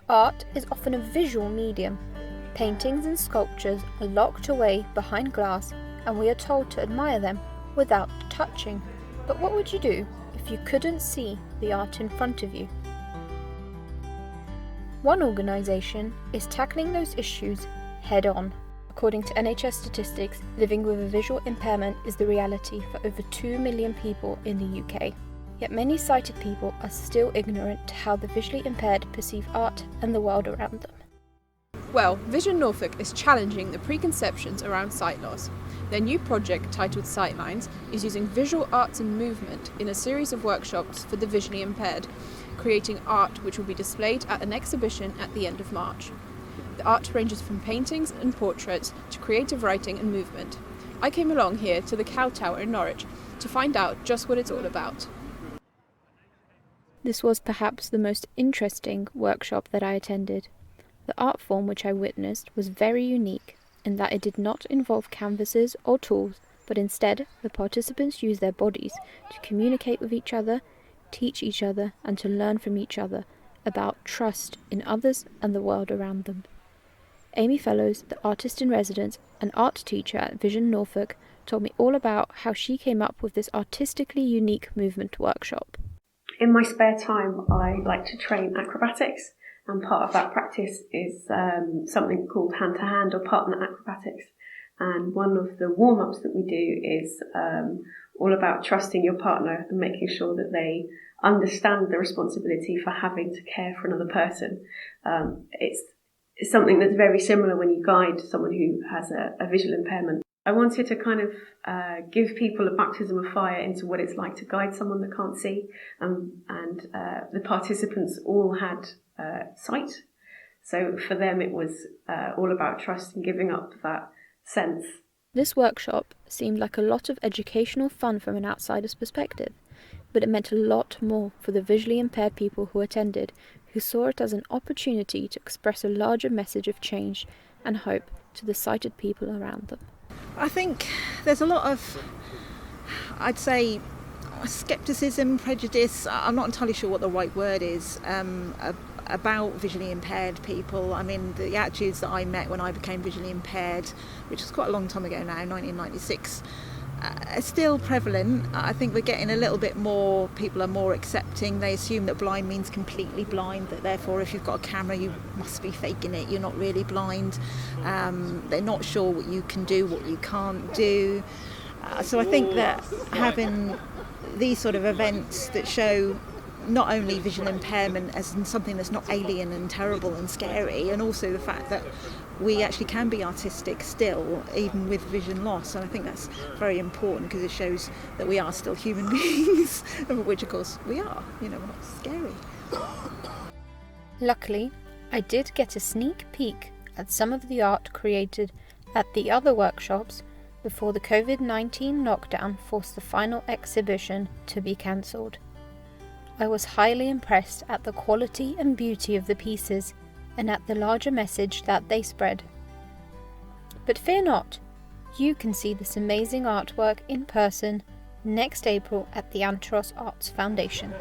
Art is often a visual medium. Paintings and sculptures are locked away behind glass, and we are told to admire them without touching. But what would you do if you couldn't see the art in front of you? One organisation is tackling those issues head-on. According to NHS statistics, living with a visual impairment is the reality for over 2 million people in the UK. Yet many sighted people are still ignorant to how the visually impaired perceive art and the world around them. Well, Vision Norfolk is challenging the preconceptions around sight loss. Their new project, titled Sightlines, is using visual arts and movement in a series of workshops for the visually impaired, creating art which will be displayed at an exhibition at the end of March. The art ranges from paintings and portraits to creative writing and movement. I came along here to the Cow Tower in Norwich to find out just what it's all about. This was perhaps the most interesting workshop that I attended. The art form which I witnessed was very unique in that it did not involve canvases or tools, but instead the participants used their bodies to communicate with each other, teach each other, and to learn from each other about trust in others and the world around them. Amy Fellows, the artist in residence and art teacher at Vision Norfolk, told me all about how she came up with this artistically unique movement workshop. In my spare time, I like to train acrobatics, and part of that practice is something called hand-to-hand or partner acrobatics. And one of the warm-ups that we do is all about trusting your partner and making sure that they understand the responsibility for having to care for another person. It's something that's very similar when you guide someone who has a visual impairment. I wanted to kind of give people a baptism of fire into what it's like to guide someone that can't see, and the participants all had sight. So for them it was all about trust and giving up that sense. This workshop seemed like a lot of educational fun from an outsider's perspective, but it meant a lot more for the visually impaired people who attended, who saw it as an opportunity to express a larger message of change and hope to the sighted people around them. I think there's a lot of, I'd say, scepticism, prejudice, I'm not entirely sure what the right word is, about visually impaired people. I mean, the attitudes that I met when I became visually impaired, which was quite a long time ago now, 1996, are still prevalent. I think we're getting a little bit more, people are more accepting. They assume that blind means completely blind, that therefore if you've got a camera you must be faking it, you're not really blind. They're not sure what you can do, what you can't do. So I think that having these sort of events that show not only visual impairment as something that's not alien and terrible and scary, and also the fact that we actually can be artistic still, even with vision loss, and I think that's very important because it shows that we are still human beings, which of course we are, we're not scary. Luckily, I did get a sneak peek at some of the art created at the other workshops before the COVID-19 lockdown forced the final exhibition to be cancelled. I was highly impressed at the quality and beauty of the pieces and at the larger message that they spread. But fear not, you can see this amazing artwork in person next April at the Antros Arts Foundation.